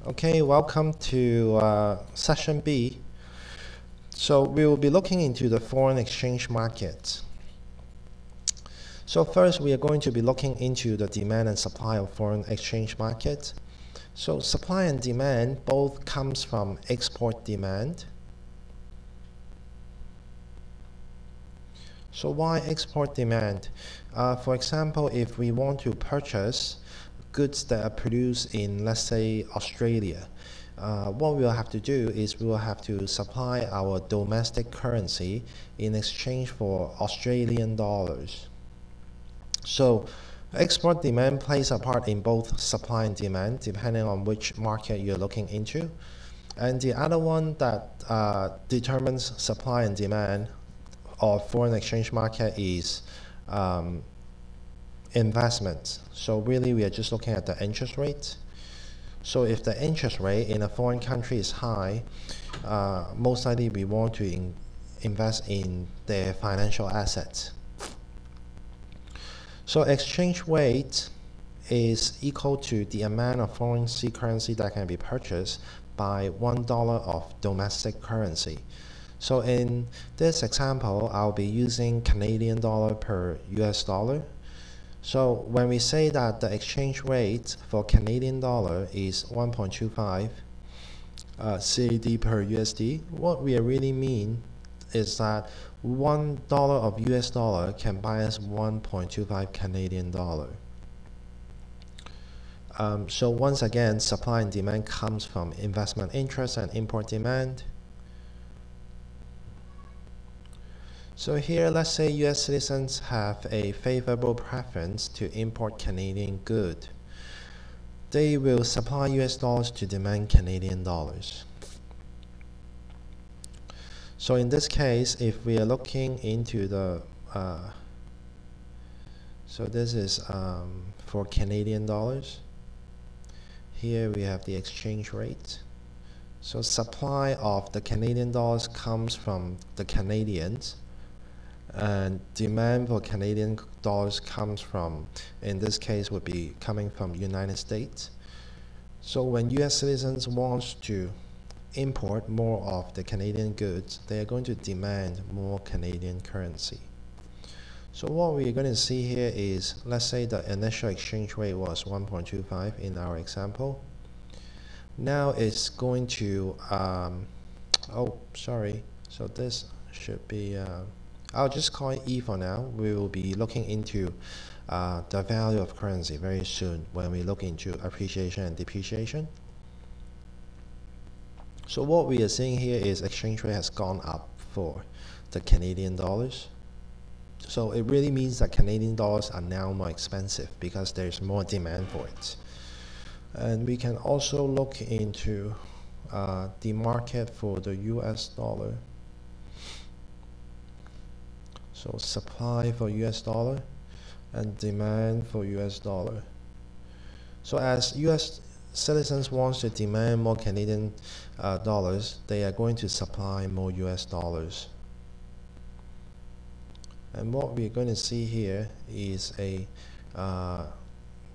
Okay, welcome to session B. So we will be looking into the foreign exchange market. So first we are going to be looking into the demand and supply of foreign exchange market. So supply and demand both comes from export demand. So why export demand? For example, if we want to purchase goods that are produced in, let's say, Australia, what we'll have to do is we will have to supply our domestic currency in exchange for Australian dollars. So export demand plays a part in both supply and demand, depending on which market you're looking into. And the other one that determines supply and demand of foreign exchange market is investment. So really we are just looking at the interest rate. So if the interest rate in a foreign country is high, most likely we want to invest in their financial assets. So exchange rate is equal to the amount of foreign currency that can be purchased by $1 of domestic currency. So in this example, I'll be using Canadian dollar per US dollar. So when we say that the exchange rate for Canadian dollar is 1.25 CAD per USD, what we really mean is that $1 of US dollar can buy us 1.25 Canadian dollar. So once again, supply and demand comes from investment interest and import demand. So here, let's say US citizens have a favorable preference to import Canadian good. They will supply US dollars to demand Canadian dollars. So in this case, if we are looking into the, so this is for Canadian dollars. Here we have the exchange rate. So supply of the Canadian dollars comes from the Canadians, and demand for Canadian dollars comes from, in this case, would be coming from United States. So when US citizens want to import more of the Canadian goods, they are going to demand more Canadian currency. So what we're going to see here is, let's say the initial exchange rate was 1.25 in our example. Now it's going to, so this should be, I'll just call it E for now. We will be looking into the value of currency very soon when we look into appreciation and depreciation. So what we are seeing here is exchange rate has gone up for the Canadian dollars. So it really means that Canadian dollars are now more expensive because there's more demand for it. And we can also look into the market for the US dollar. So supply for US dollar and demand for US dollar. So as US citizens want to demand more Canadian dollars, they are going to supply more US dollars. And what we're going to see here is a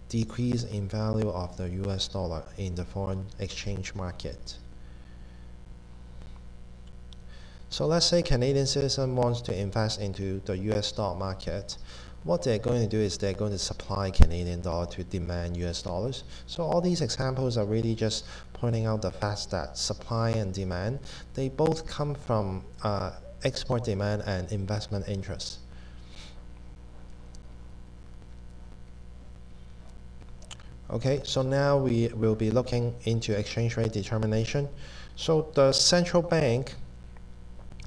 decrease in value of the US dollar in the foreign exchange market. So let's say Canadian citizen wants to invest into the US stock market. What they're going to do is they're going to supply Canadian dollar to demand US dollars. So all these examples are really just pointing out the fact that supply and demand, they both come from export demand and investment interest. Okay, so now we will be looking into exchange rate determination. So the central bank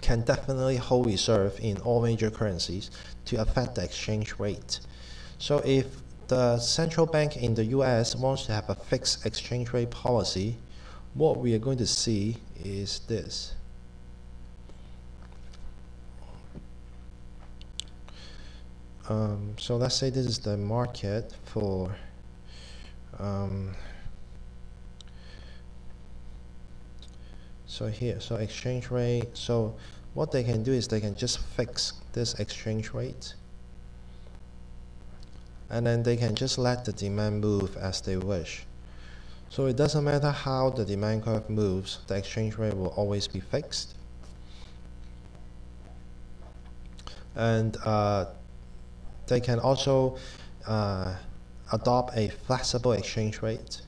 can definitely hold reserve in all major currencies to affect the exchange rate. So if the central bank in the US wants to have a fixed exchange rate policy, what we are going to see is this. So let's say this is the market for so here, so exchange rate, so what they can do is they can just fix this exchange rate, and then they can just let the demand move as they wish. So it doesn't matter how the demand curve moves, the exchange rate will always be fixed. And they can also adopt a flexible exchange rate,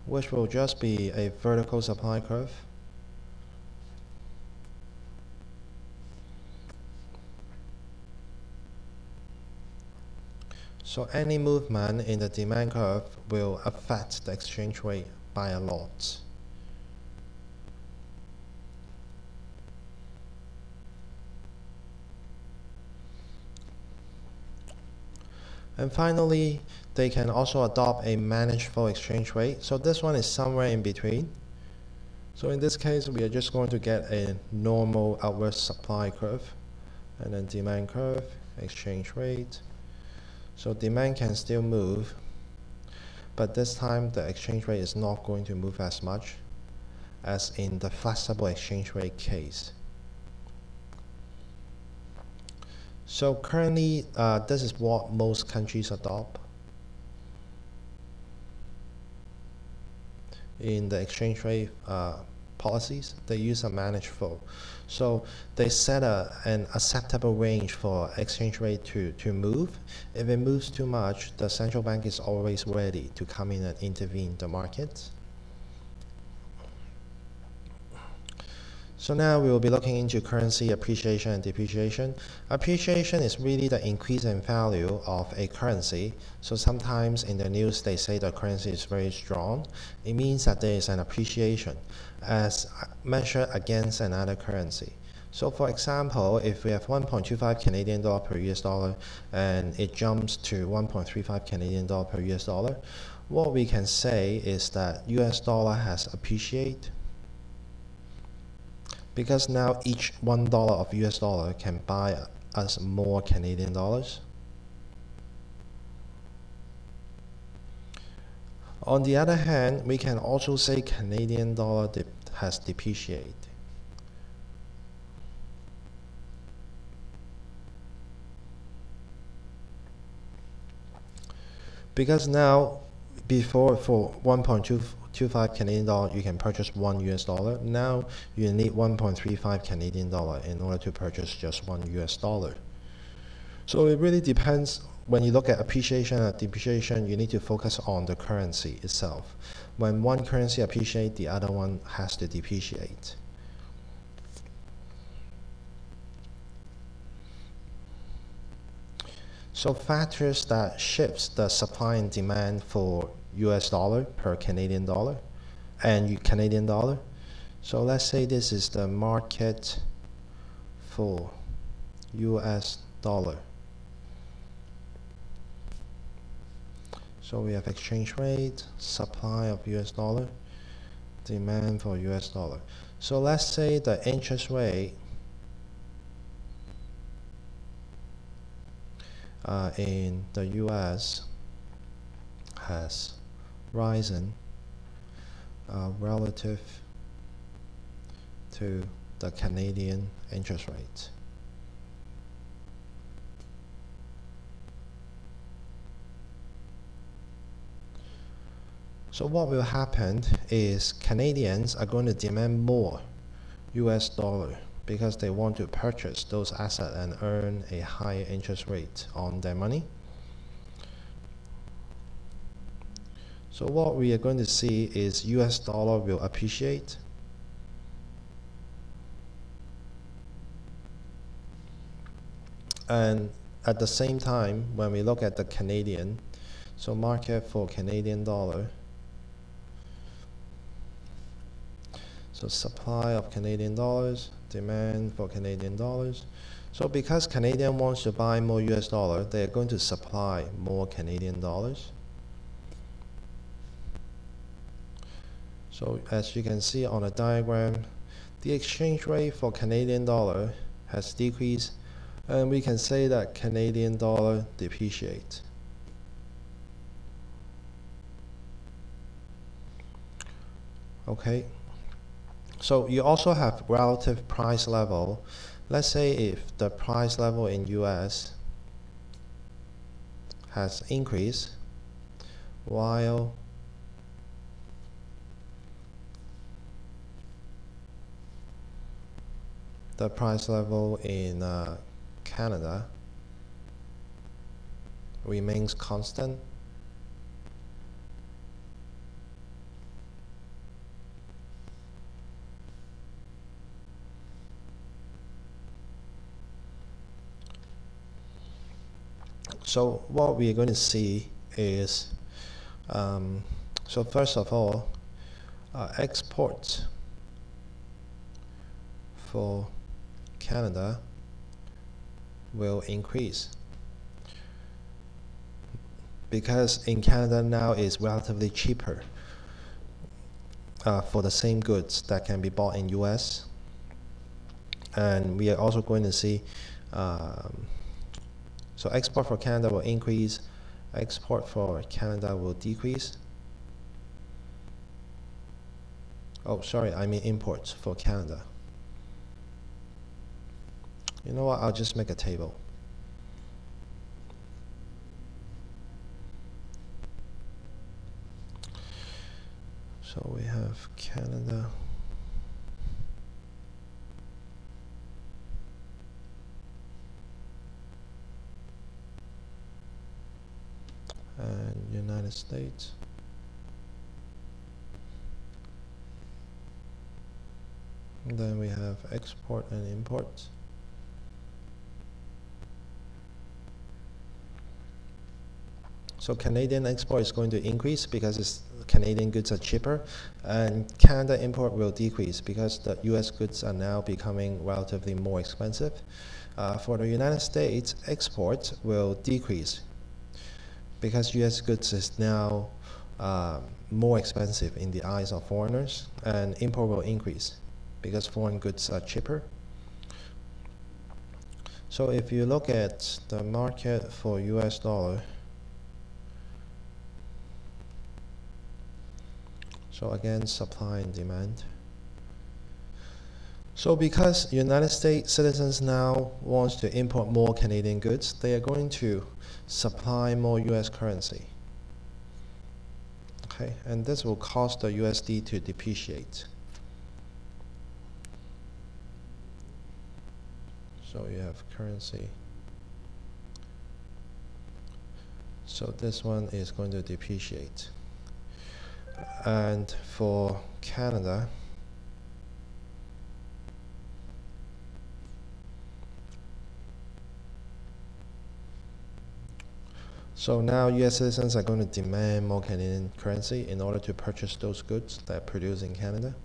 which will just be a vertical supply curve. So any movement in the demand curve will affect the exchange rate by a lot. And finally, they can also adopt a managed flow exchange rate. So this one is somewhere in between. So in this case, we are just going to get a normal outward supply curve, and then demand curve, exchange rate. So demand can still move, but this time the exchange rate is not going to move as much as in the flexible exchange rate case. So currently, this is what most countries adopt in the exchange rate policies. They use a managed flow. So they set an acceptable range for exchange rate to move. If it moves too much, the central bank is always ready to come in and intervene the market. So now we will be looking into currency appreciation and depreciation. Appreciation is really the increase in value of a currency. So sometimes in the news they say the currency is very strong. It means that there is an appreciation as measured against another currency. So for example, if we have 1.25 Canadian dollar per US dollar and it jumps to 1.35 Canadian dollar per US dollar, what we can say is that US dollar has appreciated, because now each $1 of US dollar can buy us more Canadian dollars. On the other hand, we can also say Canadian dollar has depreciated. Because now, before for 1.25 Canadian dollar, you can purchase 1 US dollar. Now you need 1.35 Canadian dollar in order to purchase just 1 US dollar. So it really depends. When you look at appreciation and depreciation, you need to focus on the currency itself. When one currency appreciates, the other one has to depreciate. So factors that shifts the supply and demand for US dollar per Canadian dollar and Canadian dollar. So let's say this is the market for US dollar. So we have exchange rate, supply of US dollar, demand for US dollar. So let's say the interest rate in the US has risen relative to the Canadian interest rate. So what will happen is Canadians are going to demand more US dollar because they want to purchase those assets and earn a higher interest rate on their money. So what we are going to see is US dollar will appreciate. And at the same time, when we look at the Canadian, so market for Canadian dollar, so supply of Canadian dollars, demand for Canadian dollars. So because Canadian wants to buy more US dollar, they are going to supply more Canadian dollars. So as you can see on the diagram, the exchange rate for Canadian dollar has decreased, and we can say that Canadian dollar depreciates. Okay. So you also have relative price level. Let's say if the price level in US has increased while the price level in Canada remains constant. So what we're going to see is, so first of all, exports for Canada will increase because in Canada now it's relatively cheaper for the same goods that can be bought in US, and we are also going to see so export for Canada will increase, export for Canada will decrease. Oh, sorry, I mean imports for Canada. You know what, I'll just make a table. So we have Canada. And United States. And then we have export and import. So Canadian export is going to increase because Canadian goods are cheaper, and Canada import will decrease because the US goods are now becoming relatively more expensive. For the United States, export will decrease because US goods is now more expensive in the eyes of foreigners, and import will increase because foreign goods are cheaper. So if you look at the market for US dollar, so again, supply and demand. So because United States citizens now want to import more Canadian goods, they are going to supply more US currency. Okay, and this will cause the USD to depreciate. So you have currency. So this one is going to depreciate. And for Canada, so now US citizens are going to demand more Canadian currency in order to purchase those goods that are produced in Canada.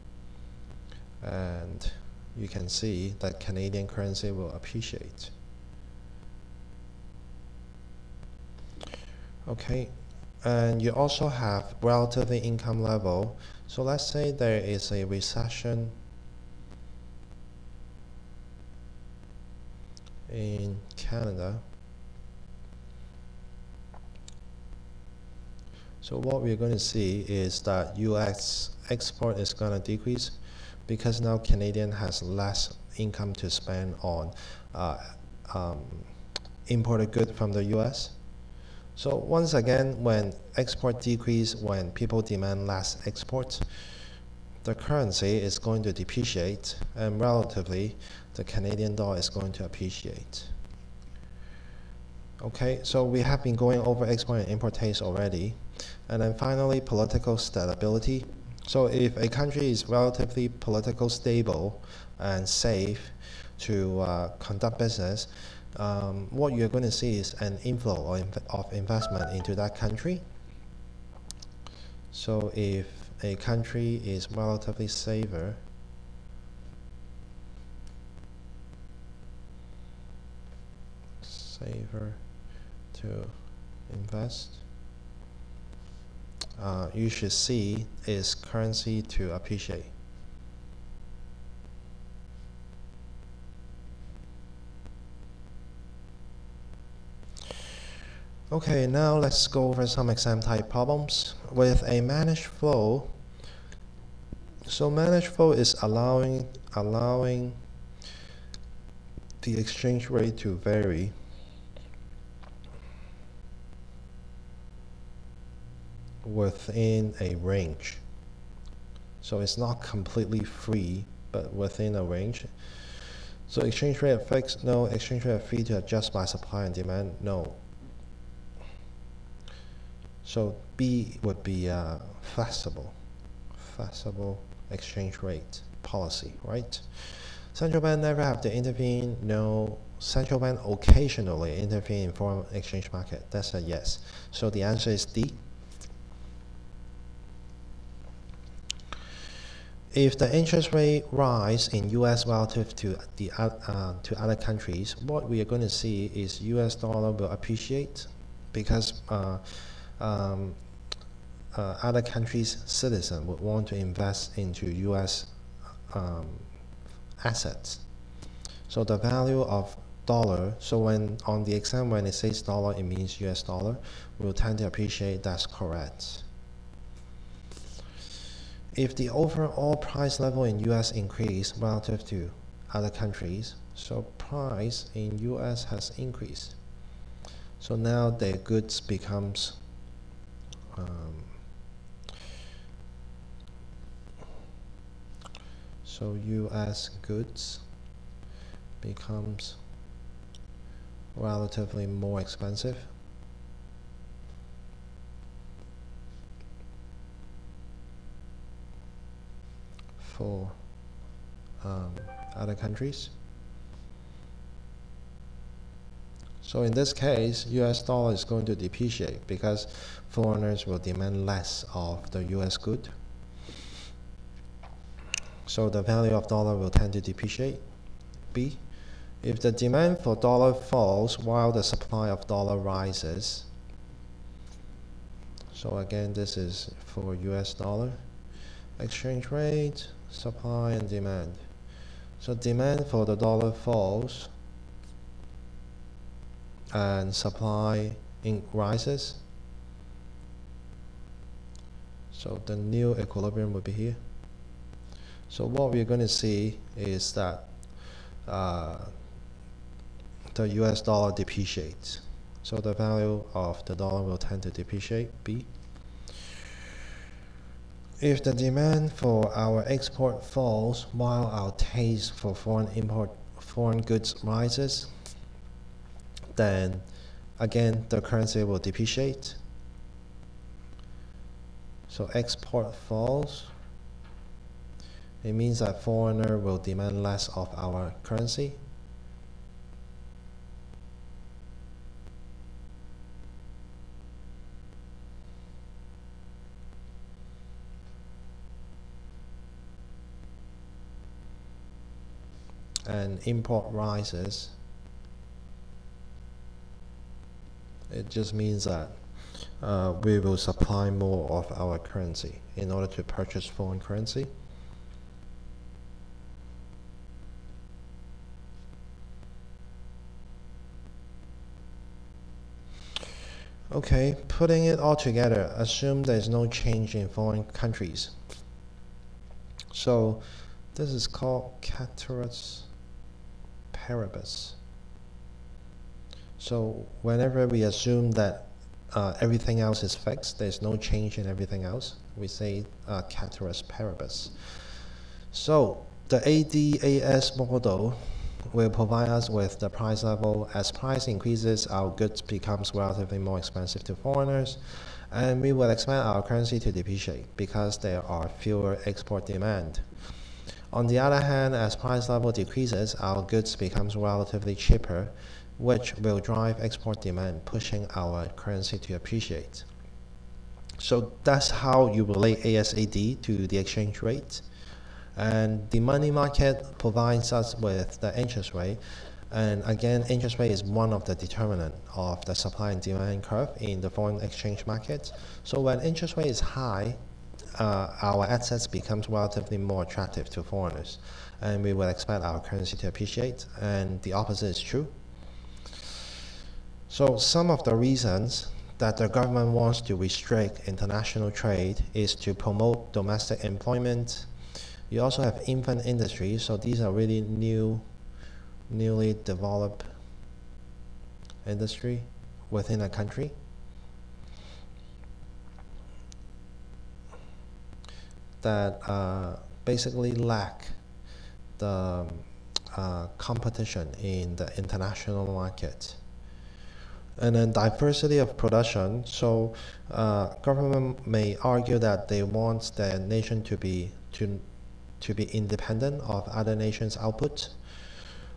And you can see that Canadian currency will appreciate. Okay, and you also have relative income level. So let's say there is a recession in Canada. So what we're going to see is that US export is going to decrease because now Canadian has less income to spend on imported goods from the US. So once again, when export decrease, when people demand less exports, the currency is going to depreciate, and relatively, the Canadian dollar is going to appreciate. Okay, so we have been going over export and import taste already. And then finally, political stability. So if a country is relatively politically stable and safe to conduct business, what you're going to see is an inflow of investment into that country. So if a country is relatively safer, to invest, you should see its currency to appreciate. Okay, now let's go over some exam type problems. With a managed flow, so managed flow is allowing the exchange rate to vary within a range. So it's not completely free, but within a range. So exchange rate fixed? No. Exchange rate free to adjust by supply and demand? No. So B would be flexible exchange rate policy, right? Central bank never have to intervene? No. Central bank occasionally intervene in foreign exchange market? That's a yes. So the answer is D. If the interest rate rise in US relative to the to other countries, what we are going to see is US dollar will appreciate because other countries' citizens would want to invest into US assets. So the value of dollar, so when on the exam when it says dollar, it means US dollar, will tend to appreciate. That's correct. If the overall price level in US increase relative to other countries, so price in US has increased. So now the goods becomes so US goods becomes relatively more expensive. For other countries. So in this case, US dollar is going to depreciate because foreigners will demand less of the US good. So the value of dollar will tend to depreciate. B, if the demand for dollar falls while the supply of dollar rises. So again, this is for US dollar. Exchange rate, supply and demand. So demand for the dollar falls and supply rises. So the new equilibrium will be here. So what we're going to see is that the US dollar depreciates. So the value of the dollar will tend to depreciate. B. If the demand for our export falls while our taste for foreign goods rises, then again the currency will depreciate. So export falls. It means that foreigner will demand less of our currency. And import rises. It just means that we will supply more of our currency in order to purchase foreign currency. Okay, putting it all together, assume there is no change in foreign countries. So this is called ceteris paribus. So whenever we assume that everything else is fixed, there's no change in everything else, we say ceteris paribus. So the ADAS model will provide us with the price level. As price increases, our goods becomes relatively more expensive to foreigners, and we will expect our currency to depreciate because there are fewer export demand. On the other hand, as price level decreases, our goods becomes relatively cheaper, which will drive export demand, pushing our currency to appreciate. So that's how you relate ASAD to the exchange rate. And the money market provides us with the interest rate. And again, interest rate is one of the determinant of the supply and demand curve in the foreign exchange market. So when interest rate is high, our assets becomes relatively more attractive to foreigners, and we will expect our currency to appreciate, and the opposite is true. So some of the reasons that the government wants to restrict international trade is to promote domestic employment. You also have infant industries, so these are really newly developed industry within a country. That basically lack the competition in the international market. And then diversity of production. So government may argue that they want their nation to be independent of other nations' output.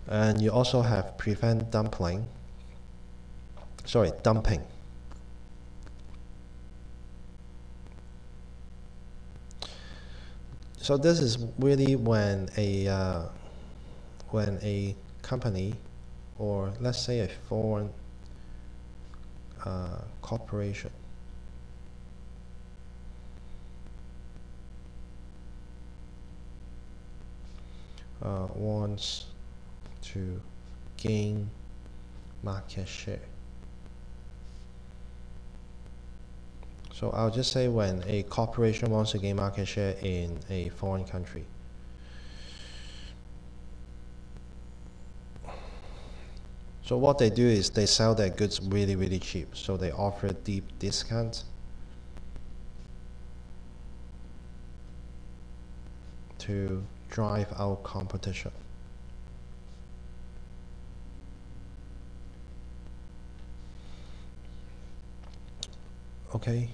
And you also have prevent dumping. So this is really when a company, or let's say a foreign corporation, wants to gain market share. So I'll just say when a corporation wants to gain market share in a foreign country. So what they do is they sell their goods really, really cheap. So they offer deep discounts to drive out competition. Okay.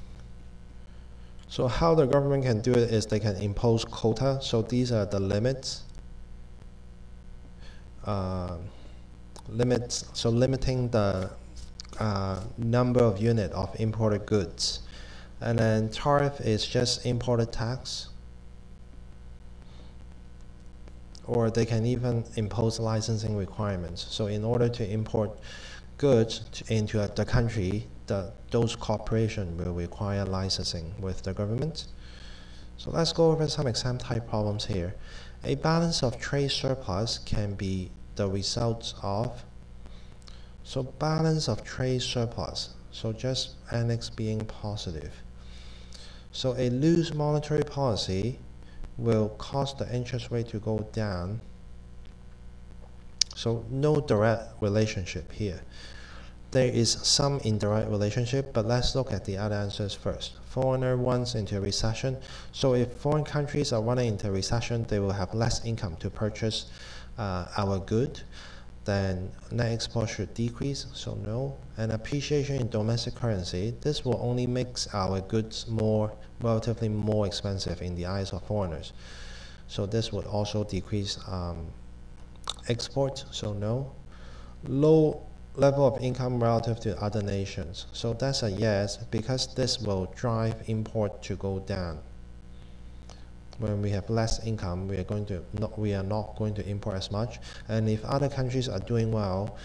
So how the government can do it is they can impose quota. So these are the limits. So limiting the number of unit of imported goods. And then tariff is just imported tax. Or they can even impose licensing requirements. So in order to import goods into the country, those corporations will require licensing with the government. So let's go over some exam type problems here. A balance of trade surplus can be the result of, so balance of trade surplus, so just NX being positive. So a loose monetary policy will cause the interest rate to go down. So no direct relationship here. There is some indirect relationship, but let's look at the other answers first. Foreigner runs into a recession. So if foreign countries are running into a recession, they will have less income to purchase our good. Then net export should decrease, so no. And appreciation in domestic currency, this will only make our goods relatively more expensive in the eyes of foreigners. So this would also decrease export, so no. Low level of income relative to other nations, so that's a yes, because this will drive import to go down. When we have less income, we are not going to import as much. And if other countries are doing well,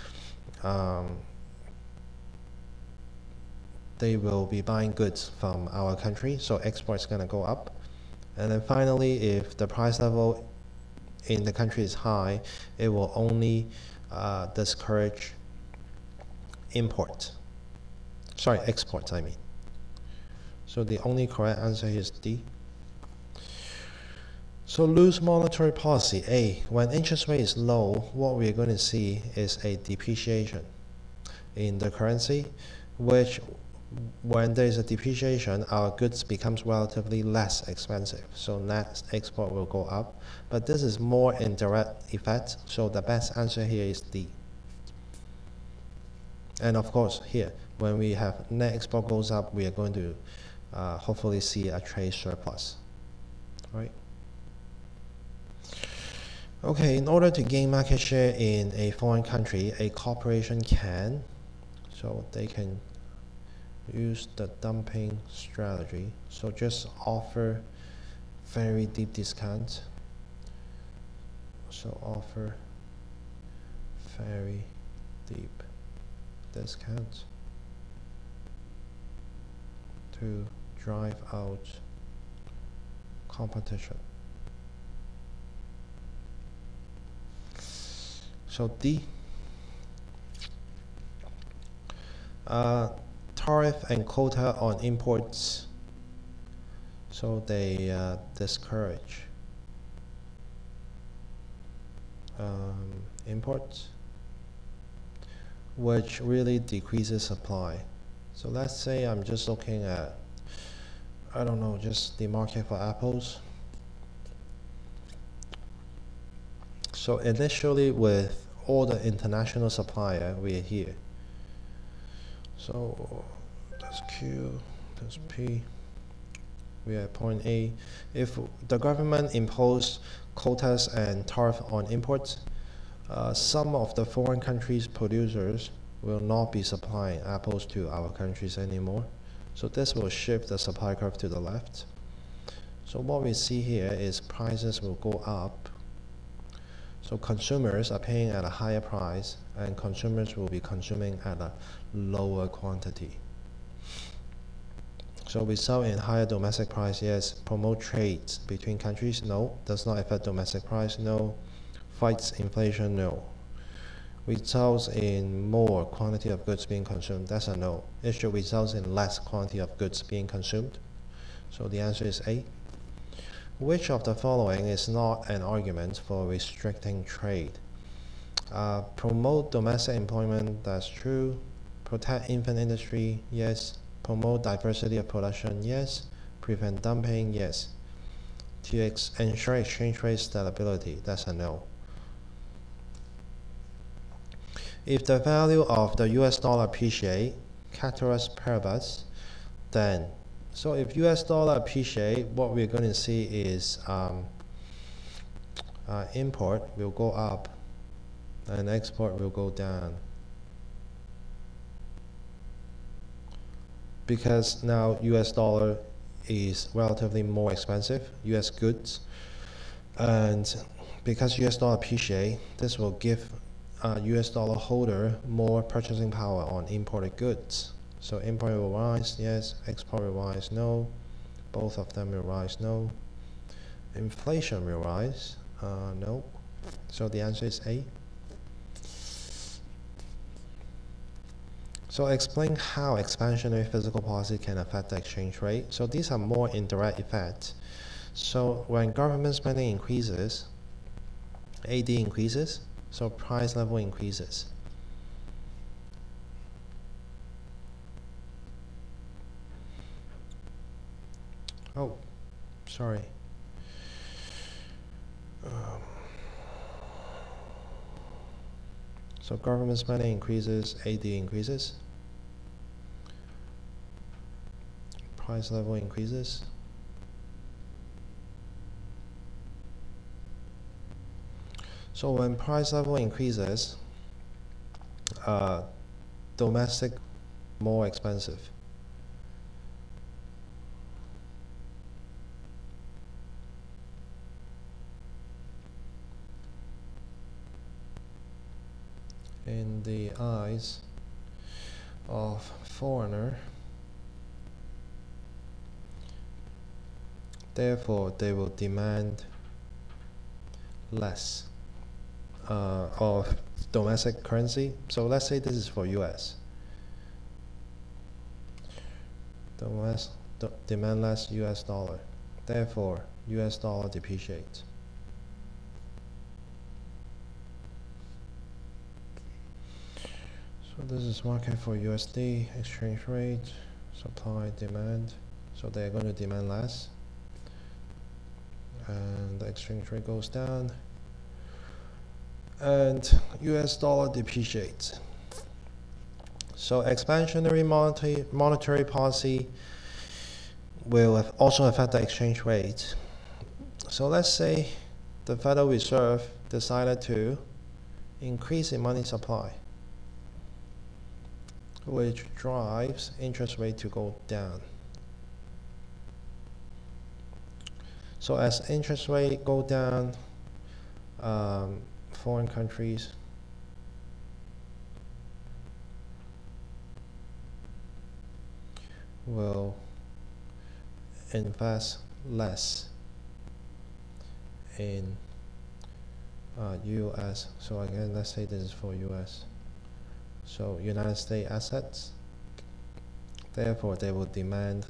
they will be buying goods from our country, so export is going to go up. And then finally, if the price level in the country is high, it will only discourage exports, I mean. So the only correct answer here is D. So loose monetary policy, A. When interest rate is low, what we're going to see is a depreciation in the currency, which when there is a depreciation, our goods becomes relatively less expensive. So net export will go up. But this is more indirect effect, so the best answer here is D. And of course, here, when we have net export goes up, we are going to hopefully see a trade surplus, right? Okay, in order to gain market share in a foreign country, a corporation can, so they can use the dumping strategy. So just offer very deep discounts. So offer very deep discounts to drive out competition. So D. Tariff and quota on imports, so they discourage imports, which really decreases supply. So let's say I'm just looking at, I don't know, just the market for apples. So initially with all the international supplier, we are here. So that's Q, that's P. We are at point A. If the government impose quotas and tariff on imports, some of the foreign countries' producers will not be supplying apples to our countries anymore. So this will shift the supply curve to the left. So what we see here is prices will go up. So consumers are paying at a higher price, and consumers will be consuming at a lower quantity. So result in higher domestic price, yes. Promote trades between countries, no. Does not affect domestic price, no. Fights inflation, no. Results in more quantity of goods being consumed, that's a no. It should result in less quantity of goods being consumed. So the answer is A. Which of the following is not an argument for restricting trade? Promote domestic employment, that's true. Protect infant industry, yes. Promote diversity of production, yes. Prevent dumping, yes. To ensure exchange rate stability, that's a no. If the value of the US dollar appreciate, ceteris paribus, then, so if US dollar appreciate, what we're going to see is import will go up and export will go down. Because now US dollar is relatively more expensive, US goods, and because US dollar appreciate, this will give US dollar holder more purchasing power on imported goods. So import will rise, yes. Export will rise, no. Both of them will rise, no. Inflation will rise, no. So the answer is A. So explain how expansionary fiscal policy can affect the exchange rate. So these are more indirect effects. So when government spending increases, AD increases, so price level increases. Oh, sorry. So government spending increases, AD increases. Price level increases. So when price level increases, domestic more expensive. In the eyes of foreigner, therefore they will demand less of domestic currency. So let's say this is for US. Demand less US dollar. Therefore, US dollar depreciates. So this is market for USD, exchange rate, supply, demand. So they're going to demand less. And the exchange rate goes down. And US dollar depreciates. So expansionary monetary policy will also affect the exchange rate. So let's say the Federal Reserve decided to increase the money supply, which drives interest rate to go down. So as interest rate go down, foreign countries will invest less in US. So again, let's say this is for US. So United States assets, therefore they will demand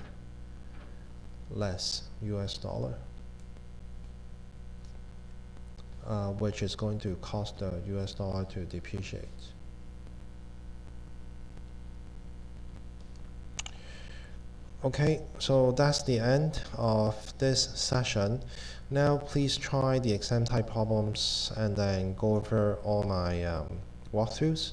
less US dollar, which is going to cause the US dollar to depreciate. Okay, so that's the end of this session. Now please try the exam type problems and then go over all my walkthroughs.